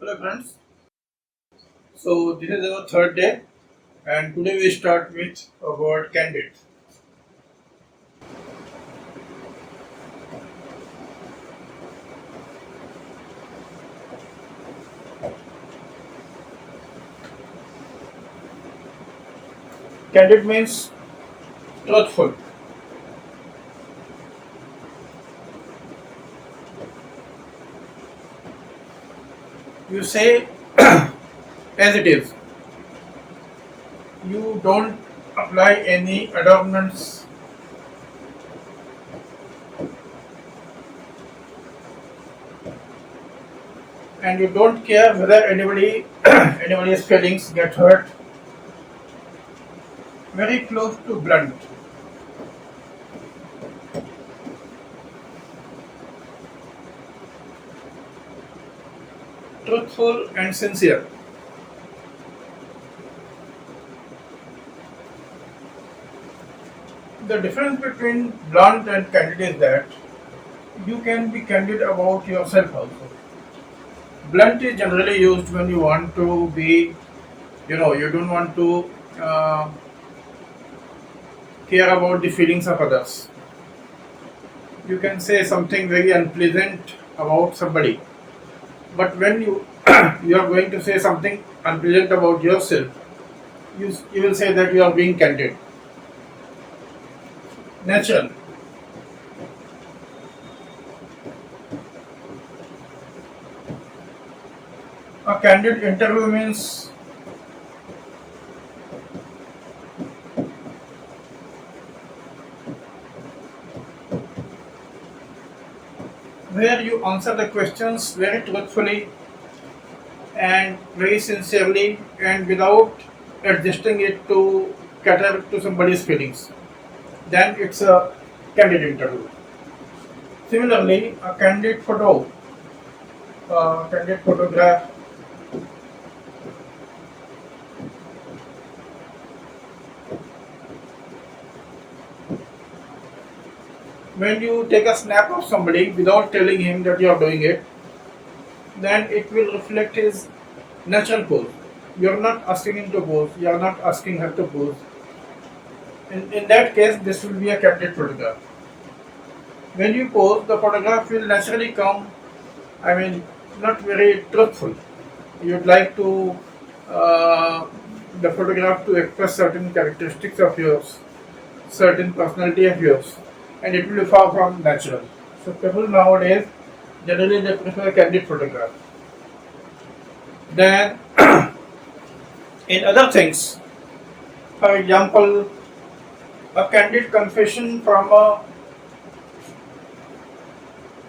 Hello friends. So this is our third day, and today we start with a word candid. Candid means truthful. You say as it is. You don't apply any adornments, and you don't care whether anybody's feelings get hurt. Very close to blunt. Truthful and sincere. The difference between blunt and candid is that you can be candid about yourself also. Blunt is generally used when you want to be, you don't want to care about the feelings of others. You can say something very unpleasant about somebody, but when you you are going to say something unpleasant about yourself, you will say that you are being candid. Natural. A candid interview means where you answer the questions very truthfully and very sincerely and without adjusting it to cater to somebody's feelings. Then it's a candid interview. Similarly, a candid photograph, when you take a snap of somebody without telling him that you are doing it, then it will reflect his natural pose. You are not asking him to pose, you are not asking her to pose. In that case, this will be a candid photograph. When you pose, the photograph will naturally come, I mean, not very truthful. You'd like to, uh, the photograph to express certain characteristics of yours, certain personality of yours, and it will be far from natural. So people nowadays generally they prefer candid photograph. Then in other things, for example, a candid confession from a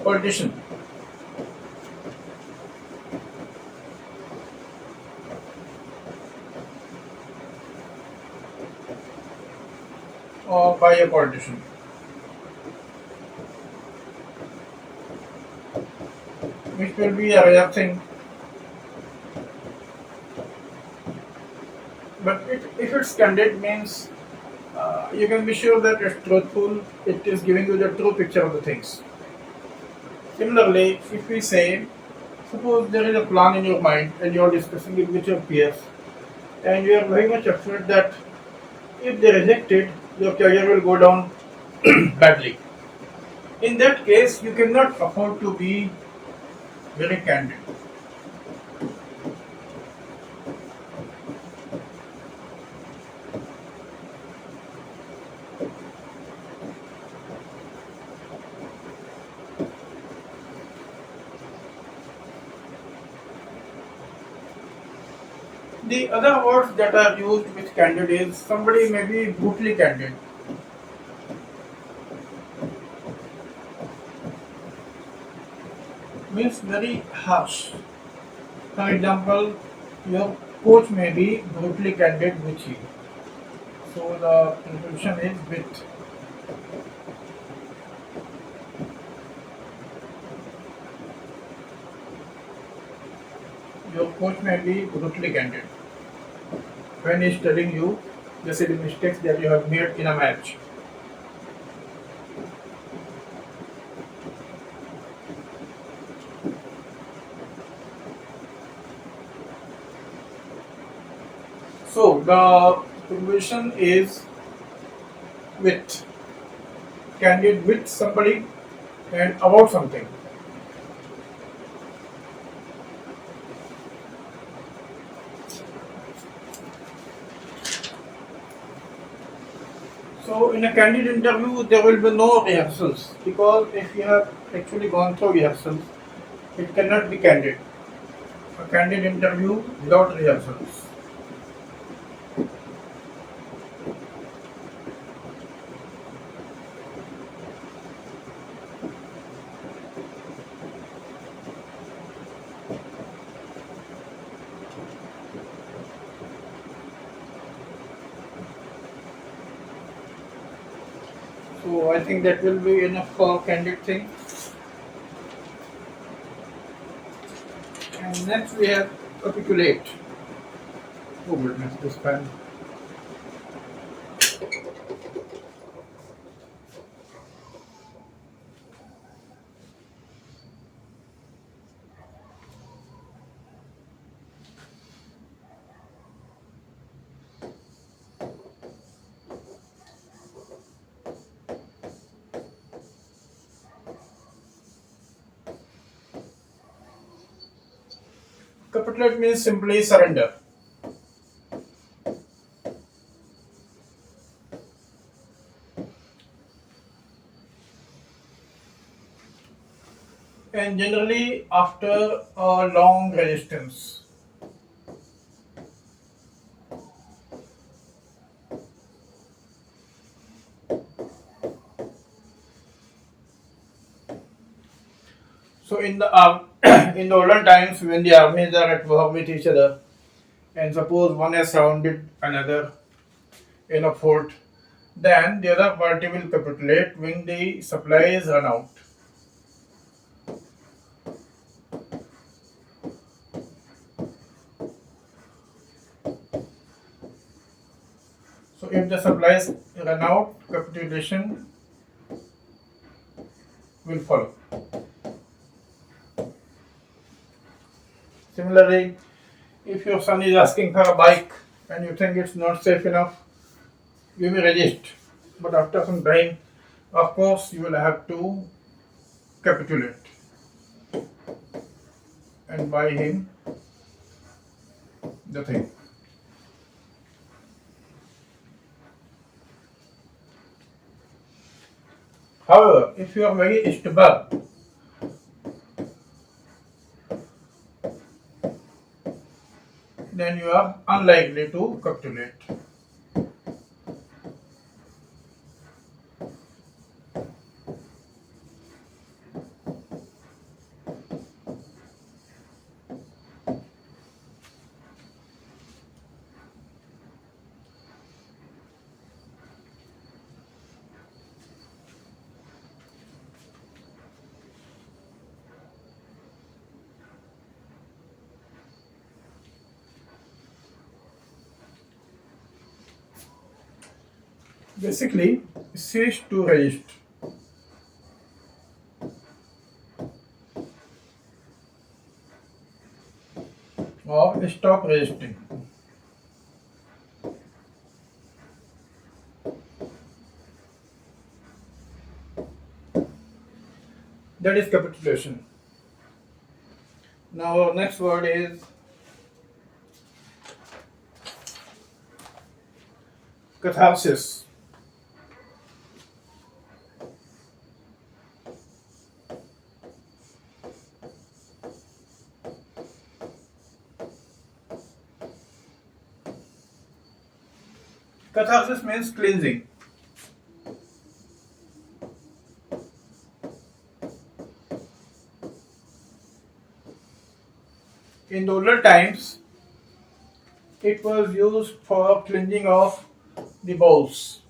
politician or by a politician, which will be a rare thing. But if it's candid means you can be sure that it's truthful. It is giving you the true picture of the things. Similarly, if we say, suppose there is a plan in your mind and you are discussing it with your peers, and you are very much afraid that if they reject it, your career will go down badly. In that case, you cannot afford to be very candid. The other words that are used with candid is somebody may be brutally candid. Means very harsh. For example, your coach may be brutally candid with you. So the conclusion is with. Your coach may be brutally candid when he is telling you the silly mistakes that you have made in a match. So the conversation is with candid with somebody and about something. So in a candid interview, there will be no rehearsals because if you have actually gone through rehearsals, it cannot be candid. A candid interview without rehearsals. So I think that will be enough for candid thing. And next we have capitulate. Oh goodness, this pen. Capitulate means simply surrender. And generally after a long resistance. So in the in the olden times when the armies are at war with each other, and suppose one has surrounded another in a fort, then the other party will capitulate when the supplies run out. So if the supplies run out, capitulation will follow. Similarly, if your son is asking for a bike and you think it's not safe enough, you may resist. But after some time, of course, you will have to capitulate and buy him the thing. However, if you are very stubborn, then you are unlikely to capitulate. Basically, cease to resist or stop resisting. That is capitulation. Now, our next word is catharsis. Catharsis means cleansing. In the older times, it was used for cleansing of the bowels.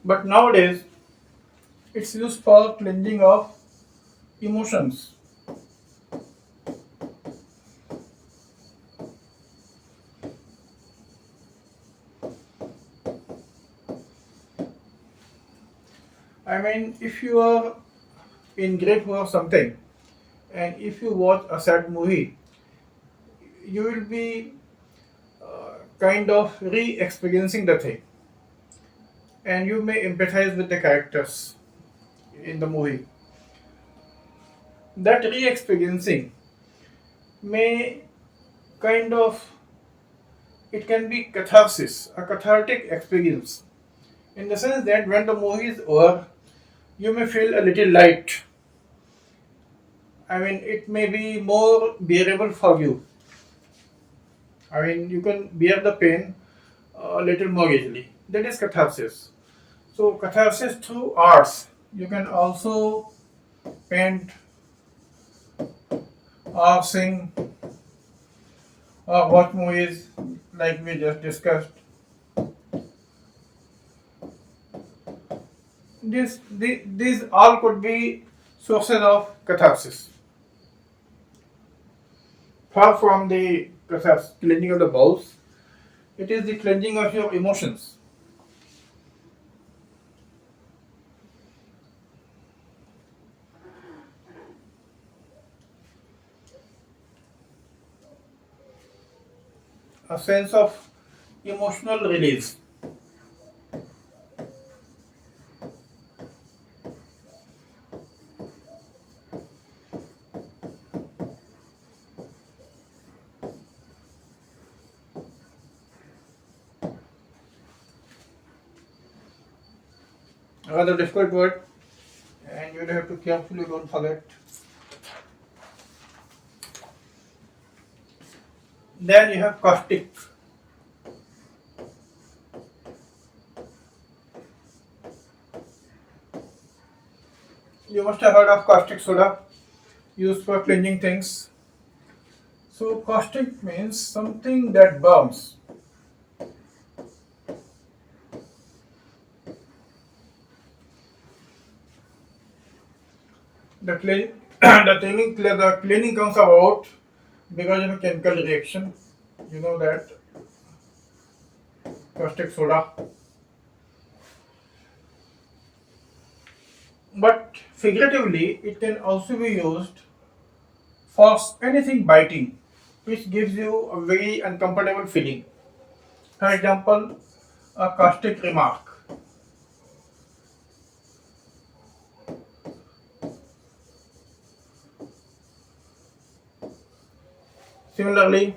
But nowadays, it's used for cleansing of emotions. I mean, if you are in grief or something, and if you watch a sad movie, you will be kind of re-experiencing the thing, and you may empathize with the characters in the movie. That re-experiencing may kind of, it can be catharsis, a cathartic experience, in the sense that when the movie is over, you may feel a little light. I mean, it may be more bearable for you. I mean, you can bear the pain a little more easily. That is catharsis. So, catharsis through arts. You can also paint or sing or watch movies like we just discussed. These all could be sources of catharsis. Far from the cleansing of the bowels, it is the cleansing of your emotions. A sense of emotional release. A rather difficult word, and you will have to carefully don't forget. Then you have caustic. You must have heard of caustic soda used for cleansing things. So caustic means something that burns. The clean, the cleaning comes about because of a chemical reaction. You know that caustic soda. But figuratively, it can also be used for anything biting, which gives you a very uncomfortable feeling. For example, a caustic remark. Similarly,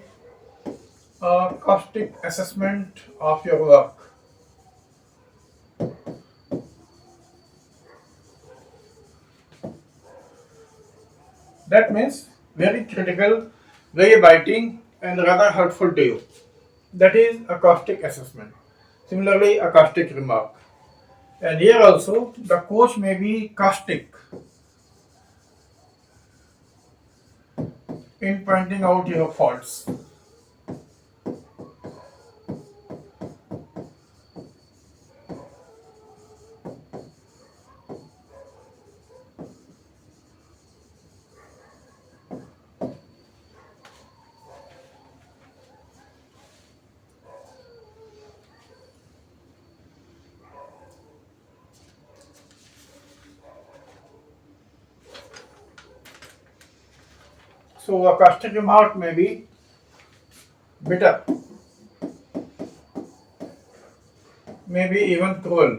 a caustic assessment of your work. That means very critical, very biting, and rather hurtful to you. That is a caustic assessment. Similarly, a caustic remark. And here also, the coach may be caustic in pointing out your faults. So, a caustic remark may be bitter, maybe even cruel.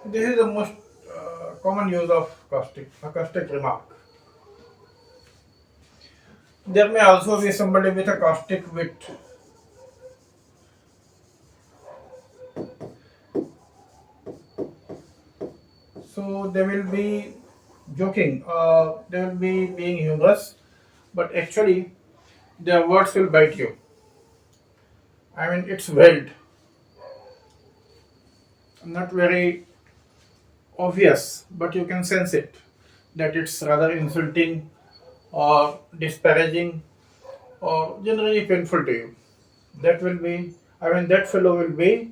This is the most common use of caustic, a caustic remark. There may also be somebody with a caustic wit. So they will be joking, they will be being humorous, but actually their words will bite you. I mean, it's veiled, not very obvious, but you can sense it that it's rather insulting or disparaging or generally painful to you. That will be, I mean, that fellow will be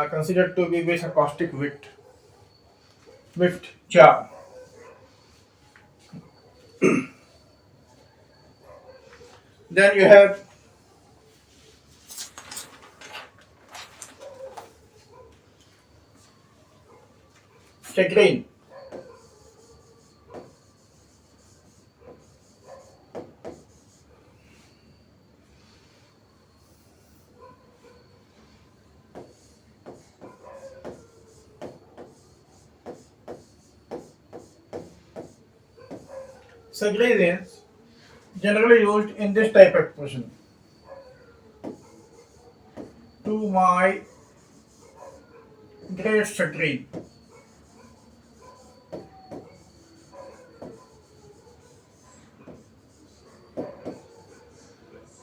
considered to be with a caustic wit charm. Then you have chagrin. Chagrin is generally used in this type of expression. To my great chagrin.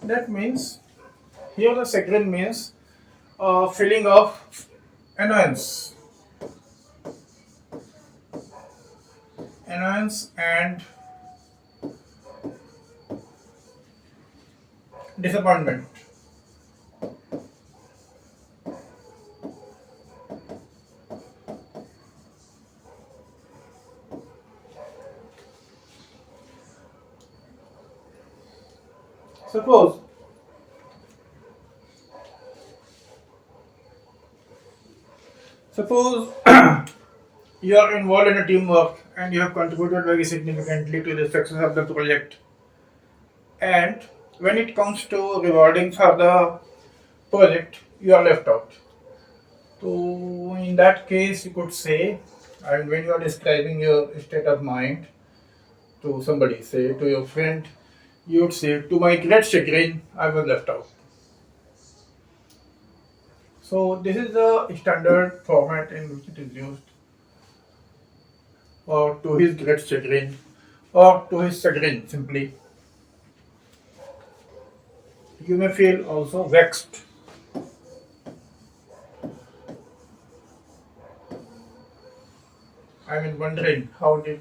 That means here the chagrin means a feeling of annoyance, and disappointment. Suppose suppose you are involved in a teamwork and you have contributed very significantly to the success of the project, and when it comes to rewarding for the project, you are left out. So in that case, you could say, and when you are describing your state of mind to somebody, say to your friend, you would say, "To my great chagrin, I was left out." So this is the standard format in which it is used, or to his great chagrin, or to his chagrin simply. You may feel also vexed. I mean, wondering how did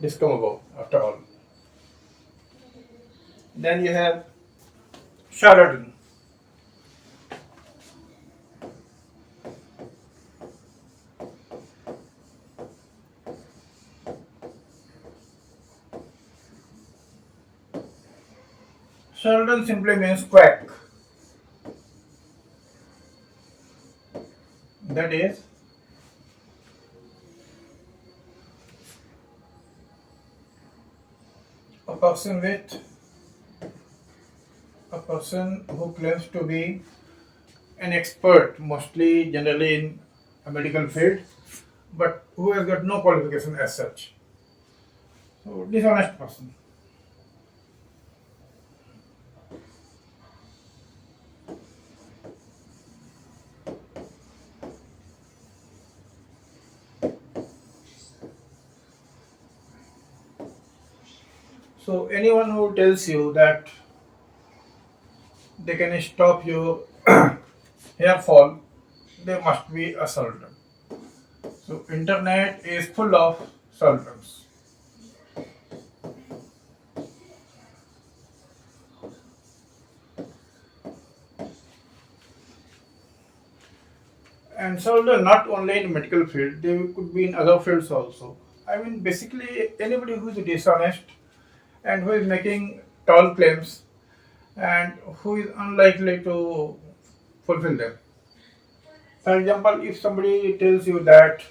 this come about after all. Then you have charlatan. Charlatan simply means quack. That is, a person with a person who claims to be an expert, mostly generally in a medical field, but who has got no qualification as such. So dishonest person. So anyone who tells you that they can stop your hair fall, they must be a sultan. So internet is full of sultans. And sultan not only in medical field, they could be in other fields also. I mean basically anybody who is dishonest and who is making tall claims and who is unlikely to fulfill them. For example, if somebody tells you that,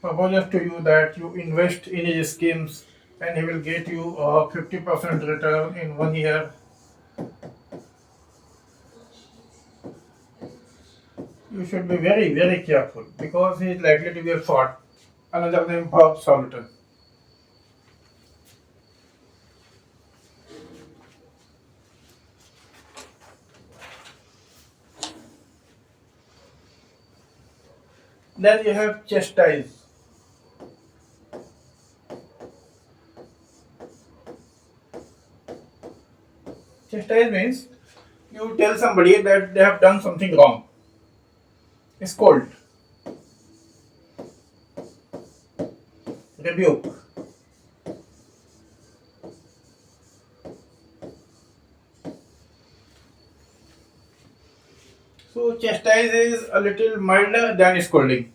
proposes to you that you invest in his schemes and he will get you a 50% return in 1 year, you should be very, very careful because he is likely to be a fraud. Another name for charlatan. Then you have chastise. Chastise means you tell somebody that they have done something wrong. It's called rebuke. So chastise is a little milder than scolding.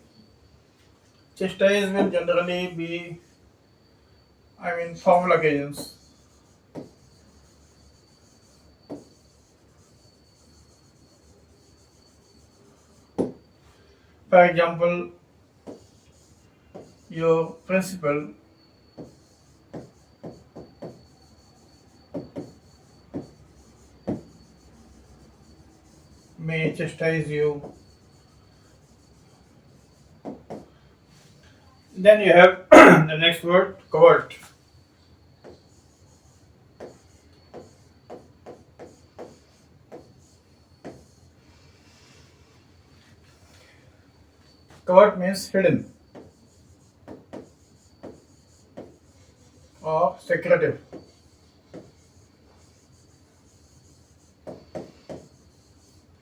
Chastise will generally be, I mean, formal occasions. For example, your principal may chastise you. Then you have the next word, covert. Covert means hidden or secretive.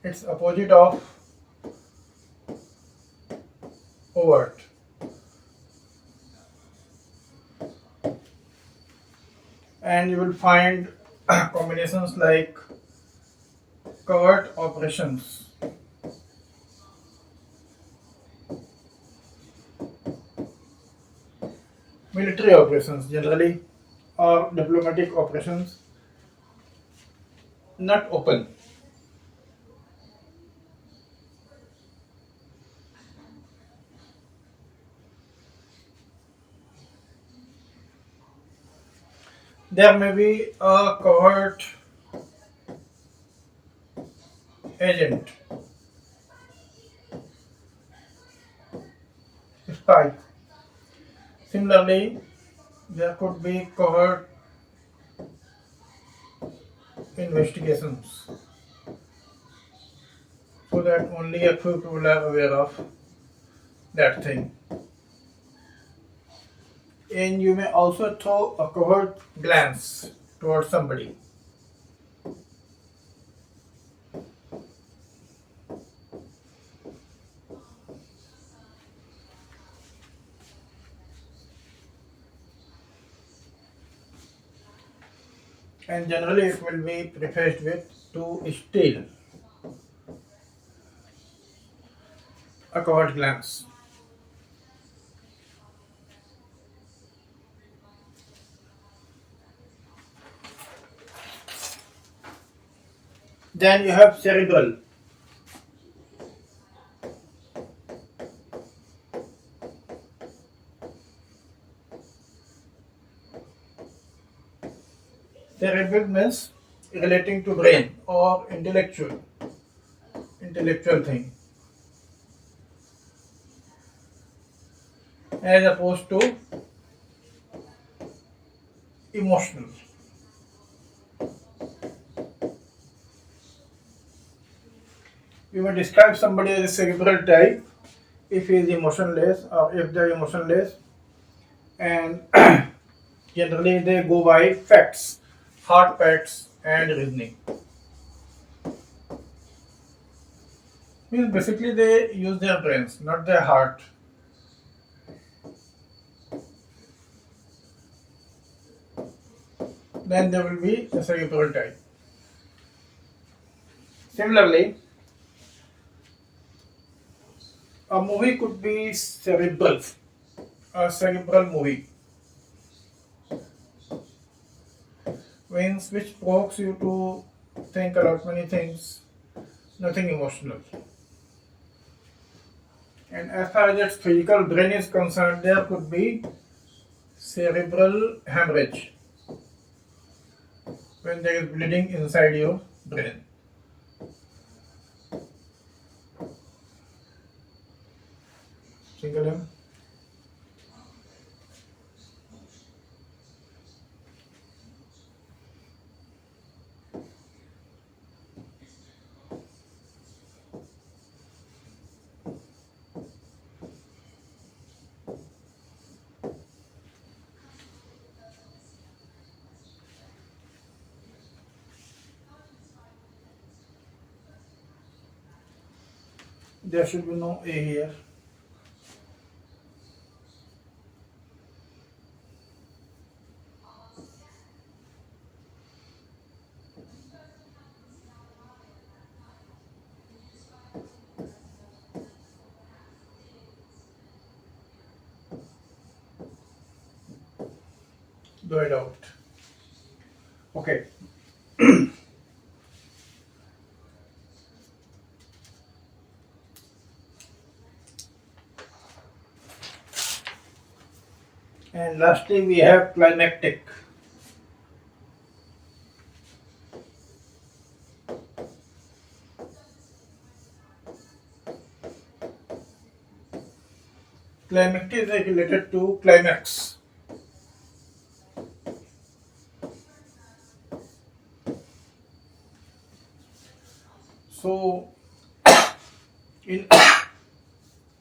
It's opposite of overt. And you will find combinations like covert operations, military operations generally, or diplomatic operations, not open. There may be a covert agent, spy. Similarly, there could be covert investigations so that only a few people are aware of that thing. And you may also throw a covert glance towards somebody. And generally it will be prefaced with to steal a covert glance. Then you have cerebral. Cerebral means relating to brain or intellectual thing, as opposed to emotional. You may describe somebody as a cerebral type if he is emotionless or if they are emotionless, and generally they go by facts, hard facts, and reasoning. Means basically they use their brains, not their heart. Then there will be a cerebral type. Similarly, a movie could be cerebral, a cerebral movie, means which provokes you to think about many things, nothing emotional. And as far as its physical brain is concerned, there could be cerebral hemorrhage when there is bleeding inside your brain. Single M. There should be no A here. Do it out. Okay. And lastly, we have climactic. Climactic is related to climax. So, in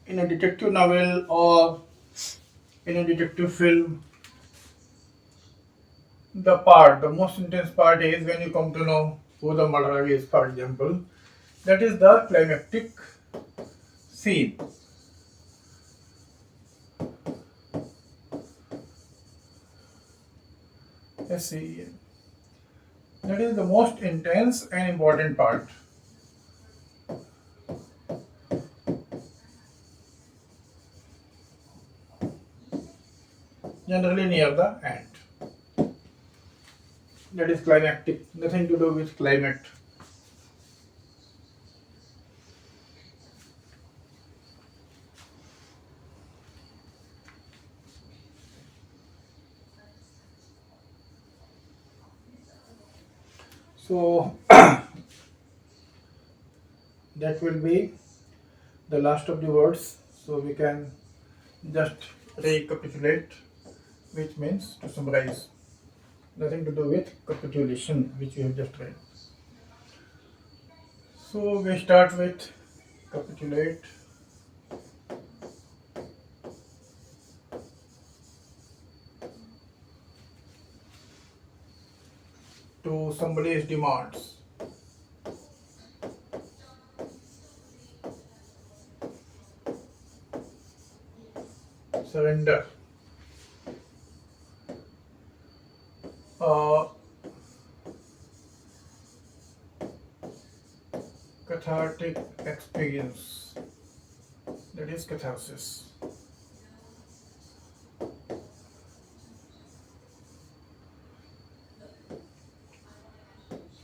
in a detective novel or in a detective film, the most intense part is when you come to know who the murderer is, for example. That is the climactic scene. Let's see. That is the most intense and important part, generally near the end. That is climactic, nothing to do with climate. So, that will be the last of the words. So, we can just recapitulate, which means to summarize. Nothing to do with capitulation, which we have just read. So, we start with capitulate. To somebody's demands. Surrender. Uh, Cathartic experience. That is catharsis.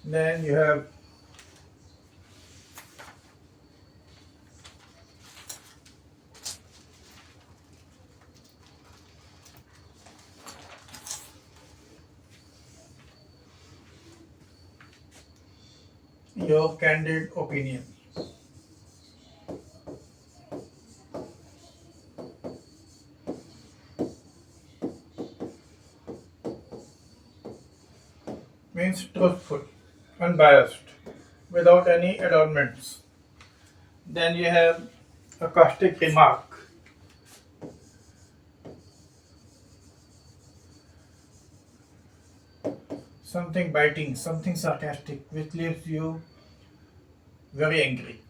Then you have your candid opinion. Means truthful, unbiased, without any adornments. Then you have a caustic remark. Something biting, something sarcastic, which leaves you very angry.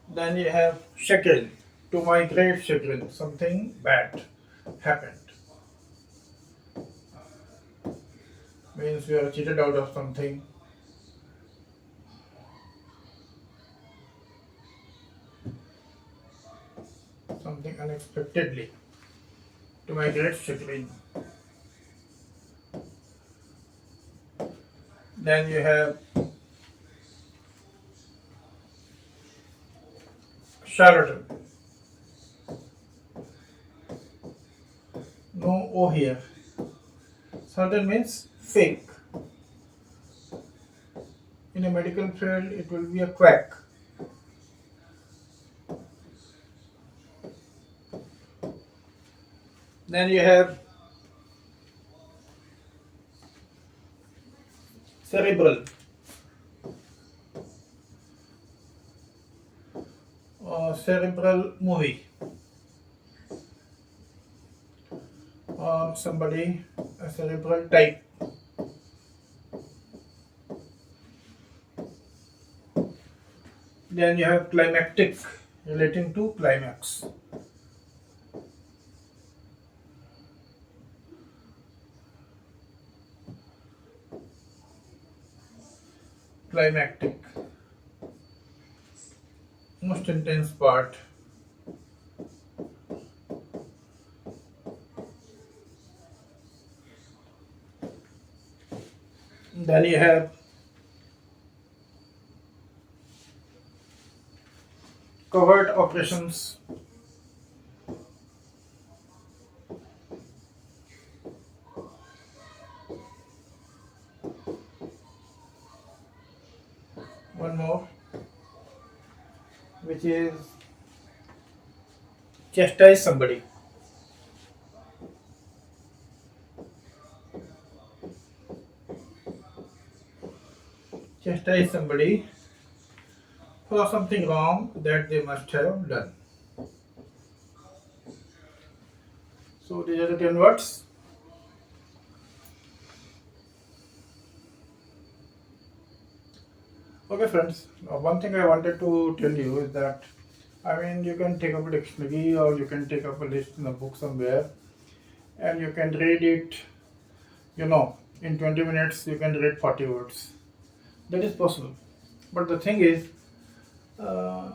Then you have chagrin. To my great chagrin, something bad happened. Means you are cheated out of something. Something unexpectedly. To my great chagrin. Then you have charlatan. No O here. Charlatan means fake. In a medical field, it will be a quack. Then you have cerebral. Cerebral movie. Somebody, a cerebral type. Then you have climactic, relating to climax. Climactic, most intense part. Then you have covert operations. One more, which is chastise somebody. Chastise somebody for something wrong that they must have done. So these are the 10 words. Okay, friends. One thing I wanted to tell you is that you can take up a dictionary or you can take up a list in a book somewhere and you can read it. In 20 minutes you can read 40 words. That is possible. But the thing is, uh,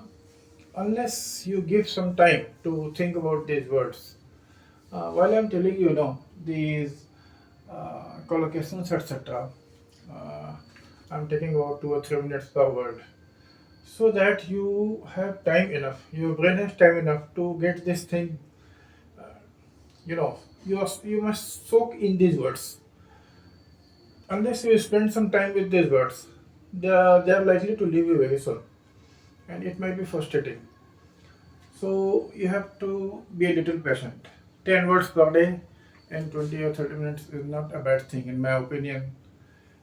unless you give some time to think about these words, while I'm telling you, these collocations, etc., uh, I'm taking about 2 or 3 minutes per word, so that you have time enough, your brain has time enough to get this thing. You know, you must soak in these words. Unless you spend some time with these words, they are likely to leave you very soon, and it might be frustrating. So you have to be a little patient. 10 words per day and 20 or 30 minutes is not a bad thing, in my opinion.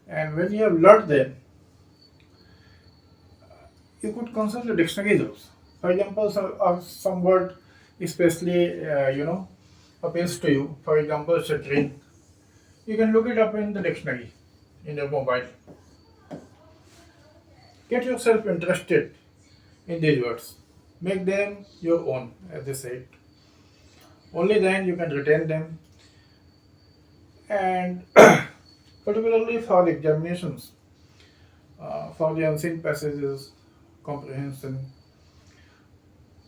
And when you have learned them, you could consult the dictionaries also. For example, some word especially appeals to you. For example, shuttering. You can look it up in the dictionary in your mobile. Get yourself interested in these words. Make them your own, as they say. Only then you can retain them. And particularly for the examinations, for the unseen passages, comprehension,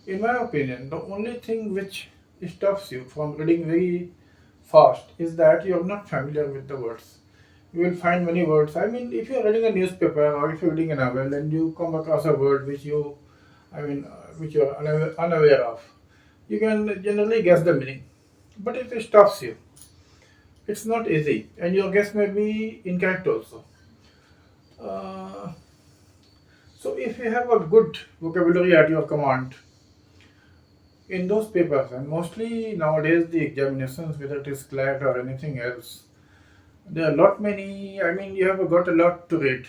in my opinion, the only thing which stops you from reading very fast is that you are not familiar with the words. You will find many words. If you are reading a newspaper or if you are reading a novel and you come across a word which you are unaware of, you can generally guess the meaning. But if it stops you, it's not easy, and your guess may be incorrect also. Uh, so, if you have a good vocabulary at your command in those papers, and mostly nowadays the examinations, whether it is CLAT or anything else, there are a lot many. You have got a lot to read,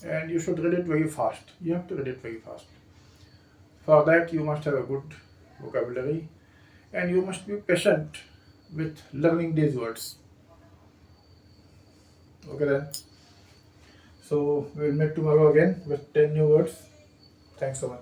and you should read it very fast. You have to read it very fast. For that, you must have a good vocabulary, and you must be patient with learning these words. Okay, then. So, we'll meet tomorrow again with 10 new words. Thanks so much.